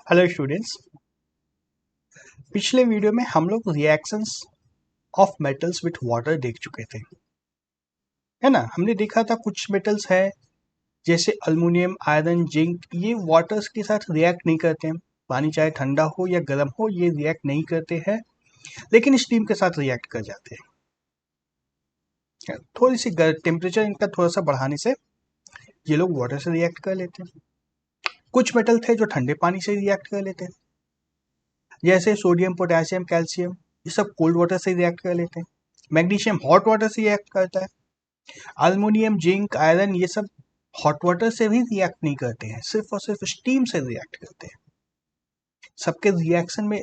Hello students. पिछले video में हम लोग reactions of metals with water देख चुके थे, है ना। हमने देखा था कुछ मेटल्स है जैसे अल्युमिनियम, आयरन, जिंक, ये वाटर्स के साथ रिएक्ट नहीं करते हैं। पानी चाहे ठंडा हो या गर्म हो, ये रिएक्ट नहीं करते हैं, लेकिन स्टीम के साथ रिएक्ट कर जाते हैं। थोड़ी सी टेम्परेचर इनका थोड़ा सा बढ़ाने से ये लोग वाटर से रिएक्ट कर लेते हैं। कुछ मेटल थे जो ठंडे पानी से रिएक्ट कर लेते हैं, जैसे सोडियम, पोटेशियम, कैल्शियम, ये सब कोल्ड वाटर से रिएक्ट कर लेते हैं। मैग्नीशियम हॉट वाटर से रिएक्ट करता है। अल्युमिनियम, जिंक, आयरन, ये सब हॉट वाटर से भी रिएक्ट नहीं करते हैं, सिर्फ और सिर्फ स्टीम से रिएक्ट करते हैं। सबके रिएक्शन में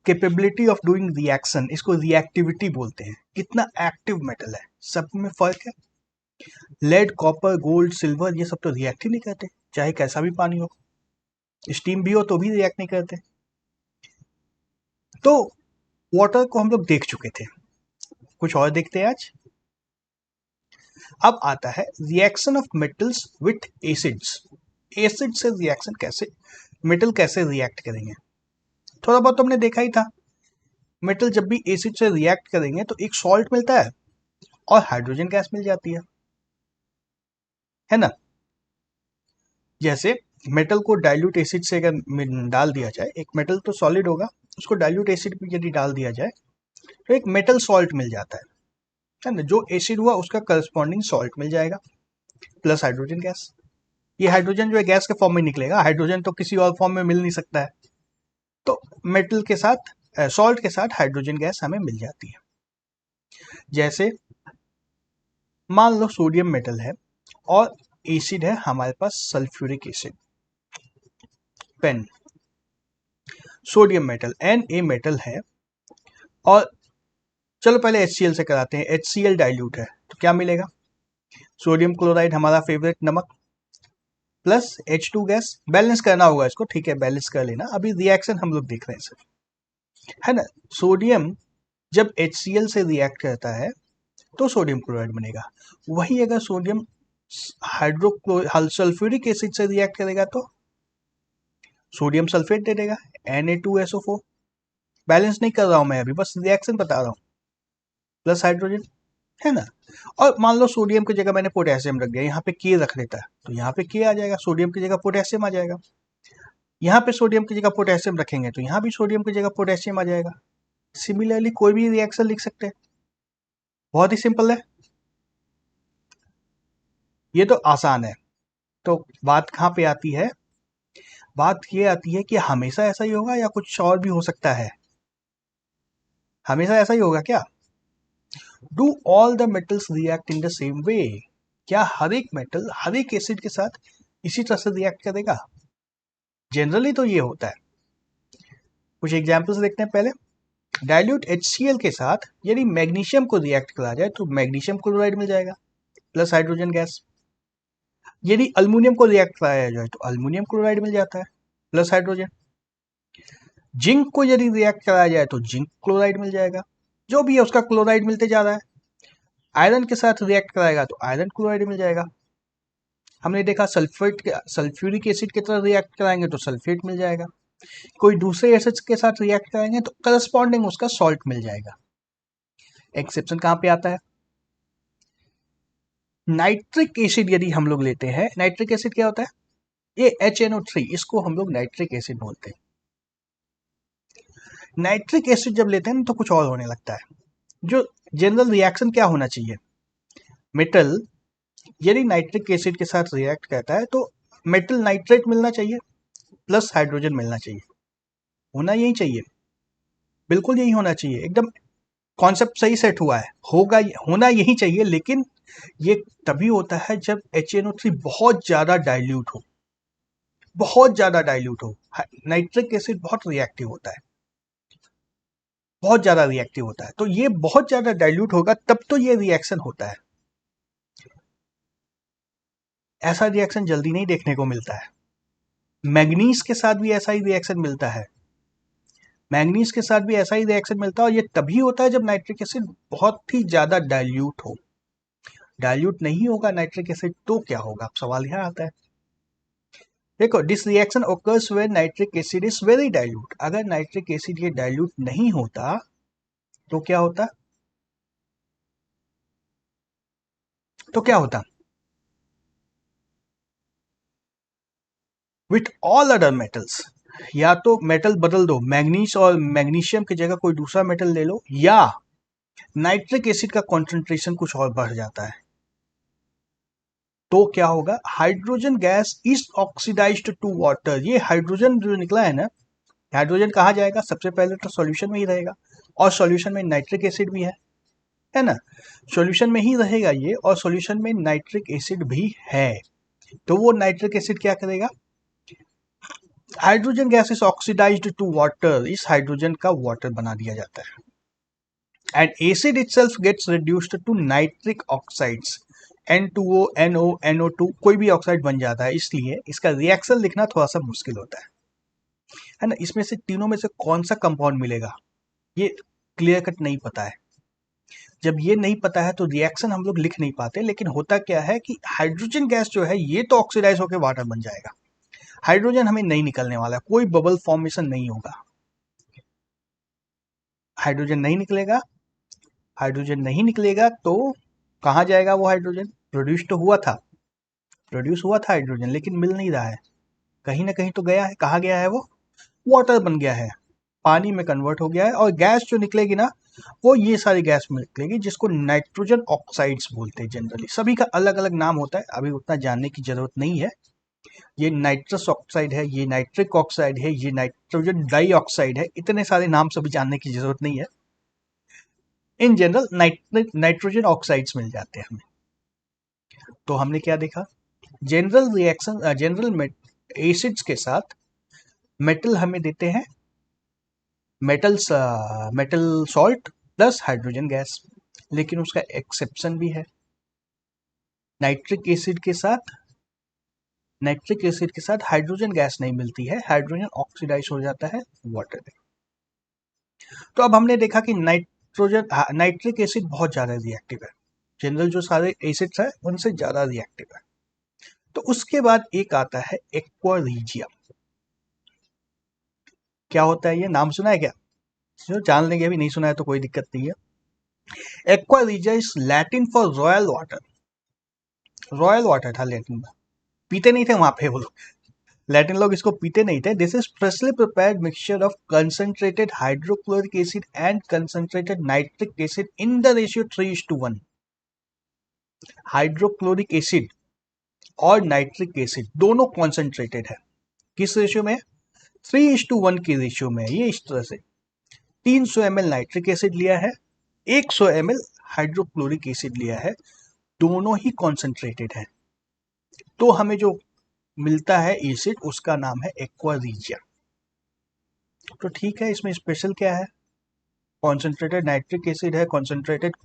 कैपेबिलिटी ऑफ डूइंग रिएक्शन, इसको रिएक्टिविटी बोलते हैं। कितना एक्टिव मेटल है, सब में फर्क है। लेड, कॉपर, गोल्ड, सिल्वर, ये सब तो रिएक्ट ही नहीं करते, चाहे कैसा भी पानी हो। स्टीम भी हो तो भी रिएक्ट नहीं करते। तो वाटर को हम लोग देख चुके थे, कुछ और देखते हैं आज। अब आता है reaction of metals with acids. Acid से रिएक्शन कैसे, मेटल कैसे रिएक्ट करेंगे। थोड़ा बहुत तो हमने देखा ही था, मेटल जब भी एसिड से रिएक्ट करेंगे तो एक सॉल्ट मिलता है और हाइड्रोजन गैस मिल जाती है ना। जैसे मेटल को डाइल्यूट एसिड से अगर डाल दिया जाए, एक मेटल तो सॉलिड होगा, उसको डाइल्यूट एसिड में यदि डाल दिया जाए तो एक मेटल सॉल्ट मिल जाता है ना। जो एसिड हुआ उसका करस्पॉन्डिंग सॉल्ट मिल जाएगा, प्लस हाइड्रोजन गैस। ये हाइड्रोजन जो है गैस के फॉर्म में निकलेगा, हाइड्रोजन तो किसी और फॉर्म में मिल नहीं सकता है। तो मेटल के साथ, सॉल्ट के साथ हाइड्रोजन गैस हमें मिल जाती है। जैसे मान लो सोडियम मेटल है और एसिड है हमारे पास sulphuric acid, pen. Sodium metal Na metal है, और चलो पहले HCl से कराते हैं। HCl डाइल्यूट है तो क्या मिलेगा, सोडियम क्लोराइड, हमारा फेवरेट नमक, प्लस H2 गैस। बैलेंस करना होगा इसको, ठीक है, बैलेंस कर लेना। अभी रिएक्शन हम लोग देख रहे हैं सर, है ना। सोडियम जब HCl से रिएक्ट करता है तो सोडियम क्लोराइड बनेगा। वही अगर सोडियम सल्फ्यूरिक एसिड से रिएक्ट करेगा तो सोडियम सल्फेट दे देगा, Na2SO4। बैलेंस नहीं कर रहा हूं मैं अभी, बस रिएक्शन बता रहा हूं, प्लस हाइड्रोजन, है ना। और मान लो सोडियम की जगह मैंने पोटेशियम रख दिया, यहाँ पे के रख देता है तो यहाँ पे के आ जाएगा, सोडियम की जगह पोटेशियम आ जाएगा। यहाँ पे सोडियम की जगह पोटेशियम रखेंगे तो यहाँ भी सोडियम की जगह पोटेशियम आ जाएगा। सिमिलरली कोई भी रिएक्शन लिख सकते हैं, बहुत ही सिंपल है, ये तो आसान है। तो बात कहाँ पे आती है, बात ये आती है कि हमेशा ऐसा ही होगा या कुछ और भी हो सकता है। हमेशा ऐसा ही होगा क्या, do all the metals react in the same way, क्या हर एक मेटल हर एक एसिड के साथ इसी तरह से रिएक्ट करेगा। जनरली तो ये होता है। कुछ एग्जांपल्स देखते हैं पहले। डाइल्यूट HCl के साथ यदि मैग्नीशियम को रिएक्ट करा जाए तो मैग्नीशियम क्लोराइड मिल जाएगा, प्लस हाइड्रोजन गैस। यदि अल्युमिनियम को रिएक्ट कराया जाए तो अल्युमिनियम क्लोराइड मिल जाता है, प्लस हाइड्रोजन। जिंक को यदि रिएक्ट कराया जाए तो जिंक क्लोराइड मिल जाएगा, जो भी है उसका क्लोराइड मिलते जा रहा है। आयरन के साथ रिएक्ट कराएगा तो आयरन क्लोराइड मिल जाएगा। हमने देखा सल्फ्यूरिक एसिड की तरह रिएक्ट कराएंगे तो सल्फेट मिल जाएगा। कोई दूसरे एसिड्स के साथ रिएक्ट कराएंगे तो करस्पॉन्डिंग उसका सॉल्ट मिल जाएगा। एक्सेप्शन कहाँ पे आता है, नाइट्रिक एसिड यदि हम लोग लेते हैं, नाइट्रिक एसिड क्या होता है, ये HNO3, इसको हम लोग नाइट्रिक एसिड बोलते हैं। नाइट्रिक एसिड जब लेते हैं तो कुछ और होने लगता है। जो जनरल रिएक्शन क्या होना चाहिए, मेटल यदि नाइट्रिक एसिड के साथ रिएक्ट करता है तो मेटल नाइट्रेट मिलना चाहिए, प्लस हाइड्रोजन मिलना चाहिए, होना यही चाहिए, बिल्कुल यही होना चाहिए, एकदम कॉन्सेप्ट सही सेट हुआ है, होगा, होना यही चाहिए। लेकिन ये तभी होता है जब HNO3 बहुत ज्यादा डाइल्यूट हो, बहुत ज्यादा डाइल्यूट हो। नाइट्रिक एसिड बहुत रिएक्टिव होता है, बहुत ज्यादा रिएक्टिव होता है, तो ये बहुत ज्यादा डाइल्यूट होगा तब तो ये रिएक्शन होता है। ऐसा रिएक्शन जल्दी नहीं देखने को मिलता है। मैग्नीज के साथ भी ऐसा ही रिएक्शन मिलता है, मैग्नीज के साथ भी ऐसा ही रिएक्शन मिलता है, और ये तभी होता है जब नाइट्रिक एसिड बहुत ही ज्यादा डाइल्यूट हो। डाइल्यूट नहीं होगा नाइट्रिक एसिड तो क्या होगा, अब सवाल यहाँ आता है। देखो, this reaction occurs when nitric acid is very dilute. अगर नाइट्रिक एसिड ये डाइल्यूट नहीं होता तो क्या होता? विथ ऑल अदर मेटल्स, या तो मेटल बदल दो, मैग्नीज और मैग्नीशियम की जगह कोई दूसरा मेटल ले लो, या नाइट्रिक एसिड का कॉन्सेंट्रेशन कुछ और बढ़ जाता है, तो क्या होगा? Hydrogen gas is oxidised to water. ये हाइड्रोजन जो निकला है ना, हाइड्रोजन कहाँ जाएगा? सबसे पहले तो सॉल्यूशन में ही रहेगा, और सॉल्यूशन में नाइट्रिक एसिड भी है ना? सॉल्यूशन में ही रहेगा ये, और सॉल्यूशन में नाइट्रिक एसिड भी है। तो वो नाइट्रिक एसिड क्या करेगा? Hydrogen gas is oxidised to water, इस हाइड्रोजन का वाटर बना दिया जाता है, and acid itself gets reduced to nitric oxides, N2O, NO, NO2 कोई भी ऑक्साइड बन जाता है। इसलिए इसका रिएक्शन लिखना थोड़ा सा मुश्किल होता है ना? इसमें से तीनों में से कौन सा कंपाउंड मिलेगा ये क्लियर कट नहीं पता है। जब ये नहीं पता है तो रिएक्शन हम लोग लिख नहीं पाते। लेकिन होता क्या है कि हाइड्रोजन गैस जो है ये तो ऑक्सीडाइज होकर वाटर बन जाएगा, हाइड्रोजन हमें नहीं निकलने वाला, कोई बबल फॉर्मेशन नहीं होगा, हाइड्रोजन नहीं निकलेगा। हाइड्रोजन नहीं निकलेगा तो कहाँ जाएगा वो हाइड्रोजन? प्रोड्यूस तो हुआ था, प्रोड्यूस हुआ था हाइड्रोजन, लेकिन मिल नहीं रहा है, कहीं ना कहीं तो गया है। कहाँ गया है वो? वाटर बन गया है, पानी में कन्वर्ट हो गया है, और गैस जो निकलेगी ना वो ये सारी गैस निकलेगी जिसको नाइट्रोजन ऑक्साइड्स बोलते हैं। जनरली सभी का अलग अलग नाम होता है, अभी उतना जानने की जरूरत नहीं है। ये नाइट्रस ऑक्साइड है, ये नाइट्रिक ऑक्साइड है, ये नाइट्रोजन डाइऑक्साइड है, इतने सारे नाम सभी जानने की जरूरत नहीं है। इन जनरल नाइट्रोजन ऑक्साइड्स मिल जाते हैं हमें। तो हमने क्या देखा? जनरल रिएक्शन, जनरल एसिड्स के साथ मेटल हमें देते हैं, metal salt plus hydrogen gas. लेकिन उसका एक्सेप्शन भी है, नाइट्रिक एसिड के साथ हाइड्रोजन गैस नहीं मिलती है, हाइड्रोजन ऑक्सीडाइज हो जाता है वाटर में। तो अब हमने देखा कि नाइट्रिक एसिड बहुत ज्यादा रिएक्टिव है, जनरल जो सारे एसिड्स है उनसे ज्यादा रिएक्टिव है। तो उसके बाद एक आता है एक्वा रीजिया। क्या होता है ये? नाम सुना है क्या? जो जान लेंगे, अभी नहीं सुना है तो कोई दिक्कत नहीं है। Aqua regia is Latin for royal water. Royal water था लैटिन में, पीते नहीं थे वहां पे वो लोग, लैटिन लोग इसको पीते नहीं थे। This is specially prepared mixture of concentrated hydrochloric acid and concentrated nitric acid in the ratio 3:1। Hydrochloric acid और नाइट्रिक एसिड दोनों कॉन्सेंट्रेटेड है, किस रेशियो में? 3:1 की रेशियो में। ये इस तरह से 300 ml नाइट्रिक एसिड लिया है, 100 ml हाइड्रोक्लोरिक एसिड लिया है, दोनों ही कॉन्सेंट्रेटेड है। तो हमें जो मिलता है एसिड उसका नाम है एक्वा रीजिया। तो ठीक है, इसमें स्पेशल क्या है? कॉन्सेंट्रेटेड नाइट्रिक एसिड है, कॉन्सेंट्रेटेड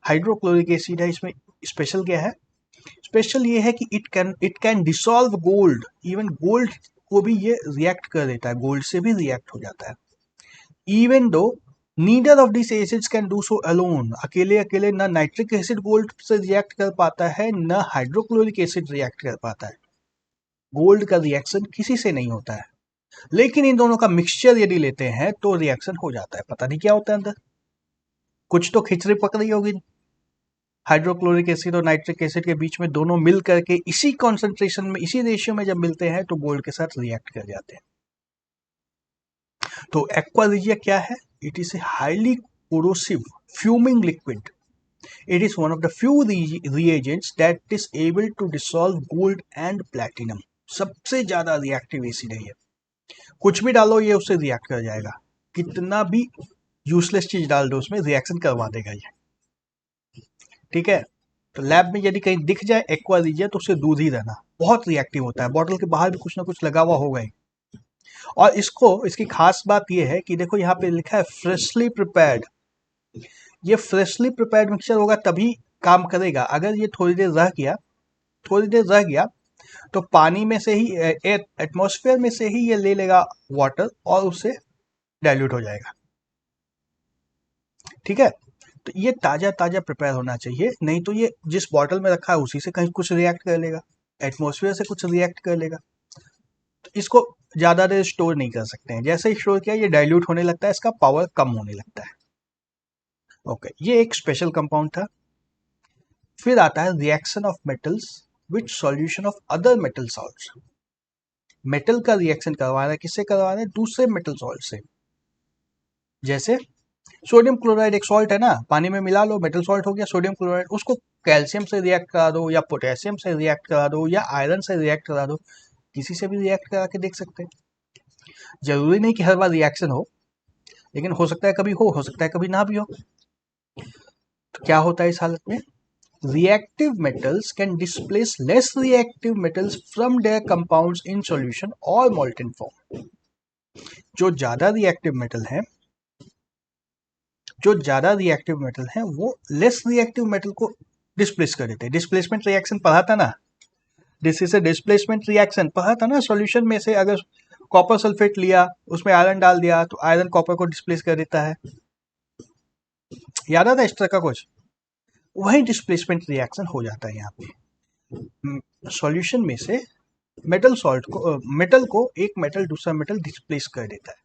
हाइड्रोक्लोरिक एसिड है, इसमें स्पेशल क्या है? स्पेशल ये है कि it can dissolve gold. Even gold को भी ये रिएक्ट कर देता है, गोल्ड से भी रिएक्ट हो जाता है। Even though neither of this acids can do so alone. अकेले अकेले ना नाइट्रिक एसिड गोल्ड से रिएक्ट कर पाता है, ना हाइड्रोक्लोरिक एसिड रिएक्ट कर पाता है। गोल्ड का रिएक्शन किसी से नहीं होता है, लेकिन इन दोनों का मिक्सचर यदि लेते हैं तो रिएक्शन हो जाता है। पता नहीं क्या होता है अंदर, कुछ तो खिचड़ी पक रही होगी हाइड्रोक्लोरिक एसिड और नाइट्रिक एसिड के बीच में, दोनों मिल करके इसी कॉन्सेंट्रेशन में, इसी रेशियो में जब मिलते हैं तो गोल्ड के साथ रिएक्ट कर जाते हैं। तो एक्वा रीजिया क्या है? It is a highly corrosive fuming liquid. It is one of the few reagents that is able to dissolve gold and platinum। सबसे ज्यादा रिएक्टिव एसिड है ये, कुछ भी डालो ये उससे रिएक्ट कर जाएगा, कितना भी यूजलेस चीज डाल दो उसमें रिएक्शन करवा देगा ये। ठीक है, तो लैब में यदि कहीं दिख जाए एक्वा रीजिया तो उससे दूर ही रहना, बहुत रिएक्टिव होता है। बॉटल के बाहर भी कुछ ना कुछ लगा हुआ होगा ही। और इसकी खास बात यह है कि देखो यहाँ पे लिखा है फ्रेशली प्रिपेयर्ड। ये फ्रेशली प्रिपेयर्ड मिक्सचर होगा तभी काम करेगा। अगर ये थोड़ी देर रह गया तो पानी में से ही, एटमॉस्फेयर में से ही ये ले लेगा वाटर और उससे डाइल्यूट हो जाएगा। ठीक है, तो ये ताजा ताजा प्रिपेयर होना चाहिए, नहीं तो ये जिस बॉटल में रखा है उसी से कहीं कुछ रिएक्ट कर लेगा, एटमॉस्फेयर से कुछ रिएक्ट कर लेगा। इसको ज्यादा देर स्टोर नहीं कर सकते हैं, जैसे ही स्टोर किया ये डाइल्यूट होने लगता है, इसका पावर कम होने लगता है। ओके, ये एक स्पेशल कंपाउंड था। फिर आता है reaction of metals with solution of other metal salts. Metal का रिएक्शन करवा रहा है, किससे करवा रहे हैं? दूसरे मेटल सॉल्ट से। जैसे सोडियम क्लोराइड एक सॉल्ट है ना, पानी में मिला लो, मेटल सॉल्ट हो गया सोडियम क्लोराइड, उसको कैल्शियम से रिएक्ट करा दो या पोटेशियम से रिएक्ट करा दो या आयरन से रिएक्ट करा दो, किसी से भी रिएक्ट करा के देख सकते हैं। जरूरी नहीं कि हर बार रिएक्शन हो, लेकिन हो सकता है कभी हो सकता है कभी ना भी हो। तो क्या होता है इस हालत में? reactive metals can displace less reactive metals from their compounds in solution or molten form। जो ज्यादा रिएक्टिव मेटल है, वो लेस रिएक्टिव मेटल को डिस्प्लेस कर देते हैं। डिस्प्लेसमेंट रिएक्शन पढ़ा था ना, this is a displacement reaction पढ़ा था ना। सॉल्यूशन में से अगर कॉपर सल्फेट लिया, उसमें आयरन डाल दिया, तो आयरन कॉपर को डिस्प्लेस कर देता है। याद आता है इस तरह का कुछ? वही डिस्प्लेसमेंट रिएक्शन हो जाता है यहाँ पे। सॉल्यूशन में से मेटल को एक मेटल दूसरा मेटल डिस्प्लेस कर देता है।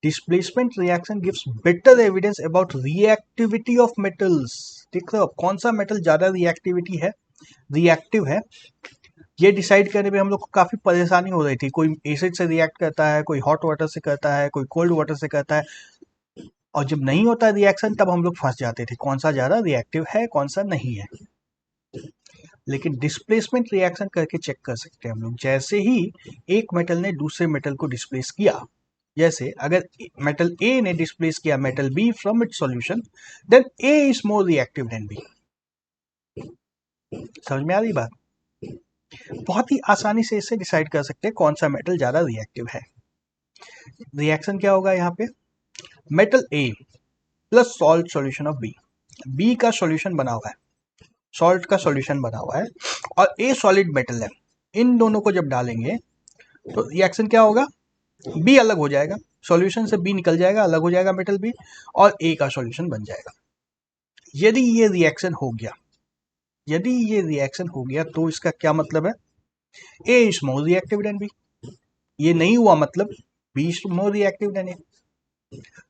Displacement reaction gives better evidence about reactivity of metals. देख रहे हो कौन सा मेटल ज्यादा रिएक्टिव है, ये डिसाइड करने में हम लोग को काफी परेशानी हो रही थी। कोई एसिड से रिएक्ट करता है, कोई हॉट वाटर से करता है, कोई कोल्ड वाटर से करता है, और जब नहीं होता रिएक्शन तब हम लोग फंस जाते थे, कौन सा ज्यादा रिएक्टिव है कौन सा नहीं है। लेकिन डिस्प्लेसमेंट रिएक्शन करके चेक कर सकते हैं हम लोग। जैसे ही एक मेटल ने दूसरे मेटल को डिस्प्लेस किया, जैसे अगर मेटल ए ने डिस्प्लेस किया metal B from its solution, then A is more reactive than B. समझ में आ रही बात? बहुत ही आसानी से इसे डिसाइड कर सकते हैं कौन सा मेटल ज्यादा रिएक्टिव है। रिएक्शन क्या होगा यहाँ पे? Metal A plus salt solution of B. B का सॉल्यूशन बना हुआ है, सॉल्ट का सॉल्यूशन बना हुआ है, और ए सॉलिड मेटल है। इन दोनों को जब डालेंगे तो रिएक्शन क्या होगा? बी अलग हो जाएगा, सॉल्यूशन से बी निकल जाएगा, अलग हो जाएगा मेटल बी, और ए का सॉल्यूशन बन जाएगा। यदि ये रिएक्शन हो गया तो इसका क्या मतलब है? A is more reactive than B. ये नहीं हुआ मतलब B is more reactive than A.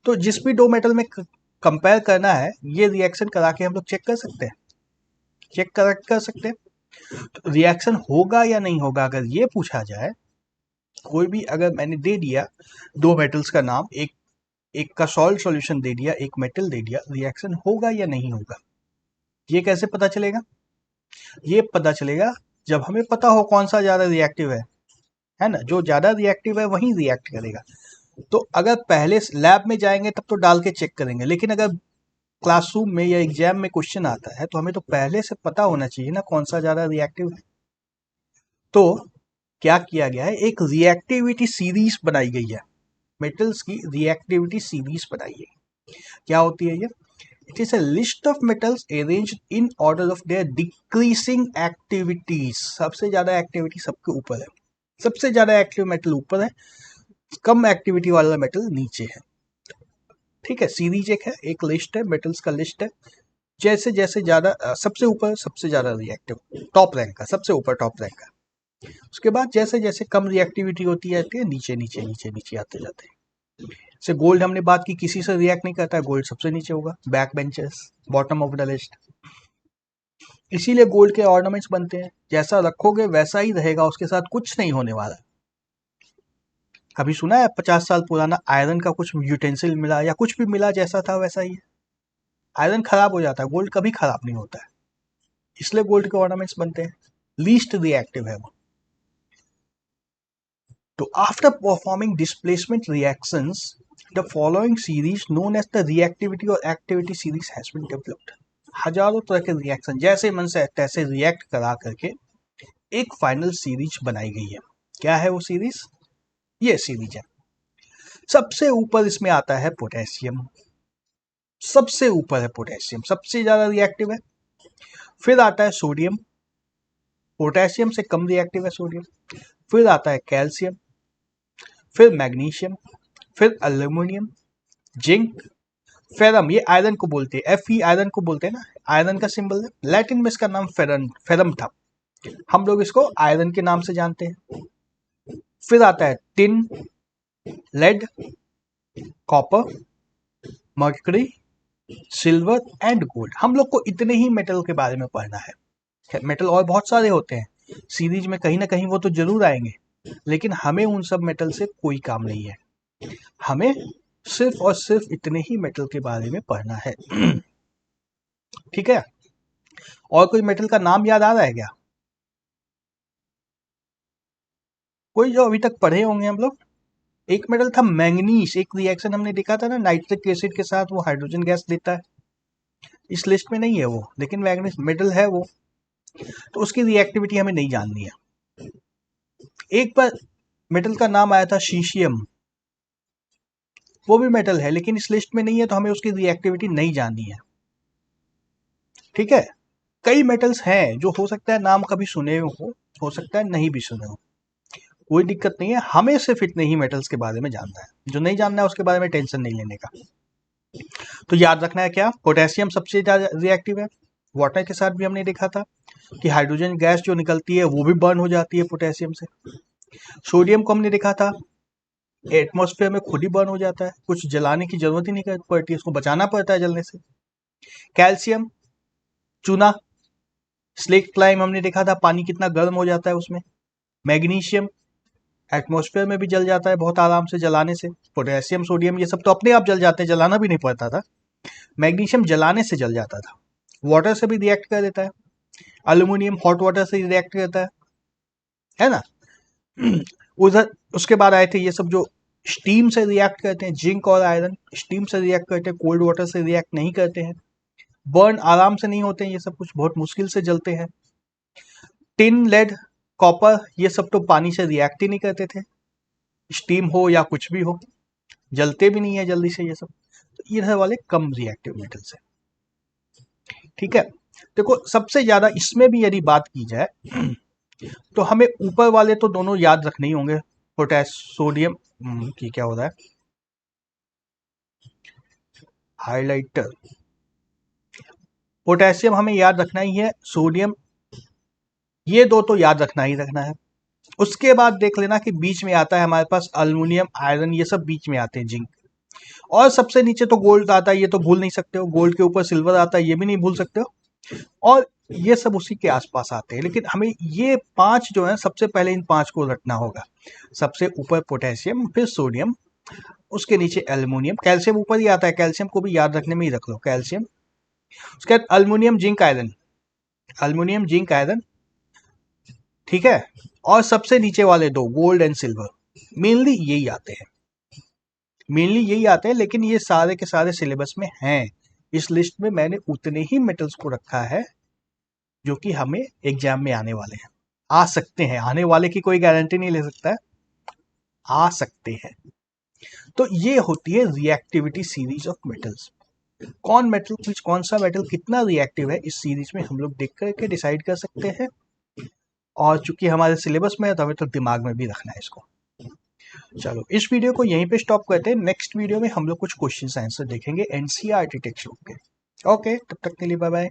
तो जिस भी दो मेटल में कंपेयर करना है, ये रिएक्शन करा के हम लोग चेक कर सकते हैं। तो रिएक्शन होगा या नहीं होगा, अगर ये पूछा जाए, कोई भी अगर मैंने दे दिया दो मेटल्स का नाम, एक का सॉल्ट सॉल्यूशन दे दिया, एक मेटल दे दिया, रिएक्शन होगा या नहीं होगा, ये कैसे पता चलेगा? ये पता चलेगा जब हमें पता हो कौन सा ज्यादा रिएक्टिव है ना। जो ज्यादा रिएक्टिव है वही रिएक्ट करेगा। तो अगर पहले लैब में जाएंगे तब तो डाल के चेक करेंगे, लेकिन अगर क्लासरूम में या एग्जाम में क्वेश्चन आता है तो हमें तो पहले से पता होना चाहिए ना कौन सा ज्यादा रिएक्टिव है। तो क्या किया गया है, एक रिएक्टिविटी सीरीज बनाई गई है, मेटल्स की रिएक्टिविटी सीरीज बनाई है। क्या होती है ये? It is a list of metals arranged in order of their decreasing activities. सबसे ज्यादा एक्टिविटी सबके ऊपर है, सबसे ज्यादा एक्टिव मेटल ऊपर है, कम एक्टिविटी वाला मेटल नीचे है। ठीक है, सीरीज एक लिस्ट है, मेटल्स का लिस्ट है। जैसे जैसे ज्यादा सबसे ऊपर सबसे ज्यादा रिएक्टिव, टॉप रैंक का, सबसे ऊपर टॉप रैंक का। उसके बाद जैसे जैसे कम रिएक्टिविटी होती जाती है, नीचे नीचे नीचे नीचे आते जाते हैं। जैसे गोल्ड हमने बात की, किसी से रिएक्ट नहीं करता है, गोल्ड सबसे नीचे होगा, back benches, bottom of the list. इसीलिए गोल्ड के ऑर्नामेंट्स बनते हैं, जैसा रखोगे वैसा ही रहेगा, उसके साथ कुछ नहीं होने वाला। कभी सुना है 50 साल पुराना आयरन का कुछ यूटेंसिल मिला या कुछ भी मिला, जैसा था वैसा ही है। आयरन खराब हो जाता है, गोल्ड कभी खराब नहीं होता है, इसलिए गोल्ड के ऑर्नामेंट्स बनते हैं। लीस्ट रिएक्टिव है वो। तो after performing displacement reactions, the following series known as the reactivity और activity series has been developed. हजारों तरह के रिएक्शन जैसे मन से तैसे रिएक्ट करा करके एक फाइनल सीरीज बनाई गई है। क्या है वो सीरीज? ये सीरीज है। सबसे ऊपर इसमें आता है पोटेशियम, सबसे ऊपर है पोटेशियम, सबसे ज्यादा रिएक्टिव है। फिर आता है सोडियम, पोटेशियम से कम रिएक्टिव है सोडियम। फिर आता है कैल्शियम, फिर मैग्नीशियम, फिर एल्यूमिनियम, जिंक, फेरम, ये आयरन को बोलते हैं, Fe आयरन को बोलते हैं ना, आयरन का सिंबल है, लैटिन में इसका नाम फेरम था। हम लोग इसको आयरन के नाम से जानते हैं। फिर आता है tin, lead, copper, mercury, silver and gold. हम लोग को इतने ही मेटल के बारे में पढ़ना है। मेटल और बहुत सारे होते हैं, सीरीज में कहीं ना कहीं वो तो जरूर आएंगे, लेकिन हमें उन सब मेटल से कोई काम नहीं है। हमें सिर्फ और सिर्फ इतने ही मेटल के बारे में पढ़ना है। ठीक है, और कोई मेटल का नाम याद आ रहा है क्या? कोई जो अभी तक पढ़े होंगे हम लोग? एक मेटल था मैंगनीज, एक रिएक्शन हमने देखा था ना नाइट्रिक एसिड के साथ, वो हाइड्रोजन गैस देता है। इस लिस्ट में नहीं है वो, लेकिन मैंगनीज मेटल है वो, तो उसकी रिएक्टिविटी हमें नहीं जाननी है। एक बार मेटल का नाम आया था सीशियम, वो भी मेटल है लेकिन इस लिस्ट में नहीं है, तो हमें उसकी रिएक्टिविटी नहीं जाननी है। ठीक है, कई मेटल्स हैं जो हो सकता है नाम कभी सुने हो सकता है नहीं भी सुने हो, कोई दिक्कत नहीं है। हमें सिर्फ इतने ही मेटल्स के बारे में जानना है, जो नहीं जानना है उसके बारे में टेंशन नहीं लेने का। तो याद रखना है क्या, पोटेशियम सबसे ज्यादा रिएक्टिव है। वाटर के साथ भी हमने देखा था कि हाइड्रोजन गैस जो निकलती है वो भी बर्न हो जाती है पोटेशियम से। सोडियम को हमने देखा था एटमॉस्फेयर में खुद ही बर्न हो जाता है, कुछ जलाने की जरूरत ही नहीं पड़ती, इसको बचाना पड़ता है जलने से। कैल्शियम, चूना, स्लेट क्लाइम हमने देखा था पानी कितना गर्म हो जाता है उसमें। मैग्नीशियम एटमॉस्फेयर में भी जल जाता है बहुत आराम से जलाने से। पोटेशियम, सोडियम ये सब तो अपने आप जल जाते हैं, जलाना भी नहीं पड़ता था। मैग्नीशियम जलाने से जल जाता था, वाटर से भी रिएक्ट कर देता है। एल्यूमिनियम हॉट वाटर से रिएक्ट करता है ना। उधर उसके बाद आए थे ये सब जो स्टीम से रिएक्ट करते हैं, जिंक और आयरन स्टीम से रिएक्ट करते हैं, कोल्ड वाटर से रिएक्ट नहीं करते हैं, बर्न आराम से नहीं होते हैं, ये सब कुछ बहुत मुश्किल से जलते हैं। टिन, लेड, कॉपर ये सब तो पानी से रिएक्ट ही नहीं करते थे, स्टीम हो या कुछ भी हो, जलते भी नहीं है जल्दी से ये सब, तो ये वाले कम रिएक्टिव मेटल्स है। ठीक है, देखो सबसे ज्यादा इसमें भी यदि बात की जाए तो हमें ऊपर वाले तो दोनों याद रखने ही होंगे, सोडियम की क्या हो रहा है हाइलाइटर, पोटेशियम हमें याद रखना ही है, सोडियम, ये दो तो याद रखना ही रखना है। उसके बाद देख लेना कि बीच में आता है हमारे पास अल्युमिनियम, आयरन, ये सब बीच में आते हैं, जिंक, और सबसे नीचे तो गोल्ड आता है, ये तो भूल नहीं सकते हो। गोल्ड के ऊपर सिल्वर आता है, ये भी नहीं भूल सकते हो, और ये सब उसी के आसपास आते हैं। लेकिन हमें ये पांच जो है सबसे पहले इन पांच को रखना होगा। सबसे ऊपर पोटेशियम, फिर सोडियम, उसके नीचे एल्युमिनियम, कैल्शियम ऊपर ही आता है, कैल्शियम को भी याद रखने में ही रख लो, कैल्शियम। उसके बाद aluminium, zinc, iron, aluminium, zinc, iron, ठीक है। और सबसे नीचे वाले दो गोल्ड एंड सिल्वर, मेनली यही आते हैं, मेनली यही आते हैं। लेकिन ये सारे के सारे सिलेबस में हैं, इस लिस्ट में मैंने उतने ही मेटल्स को रखा है जो कि हमें एग्जाम में आने वाले हैं, आ सकते हैं, आने वाले की कोई गारंटी नहीं ले सकता है, आ सकते हैं। तो ये होती है रिएक्टिविटी सीरीज ऑफ मेटल्स। कौन सा मेटल कितना रिएक्टिव है इस सीरीज में हम लोग देख करके डिसाइड कर सकते हैं। और चूंकि हमारे सिलेबस में है तो हमें तो दिमाग में भी रखना है इसको। चलो इस वीडियो को यहीं पे स्टॉप करते हैं, नेक्स्ट वीडियो में हम लोग कुछ क्वेश्चन आंसर देखेंगे एनसीईआरटी टेक्स्ट बुक के। ओके, तब तक के लिए बाय बाय।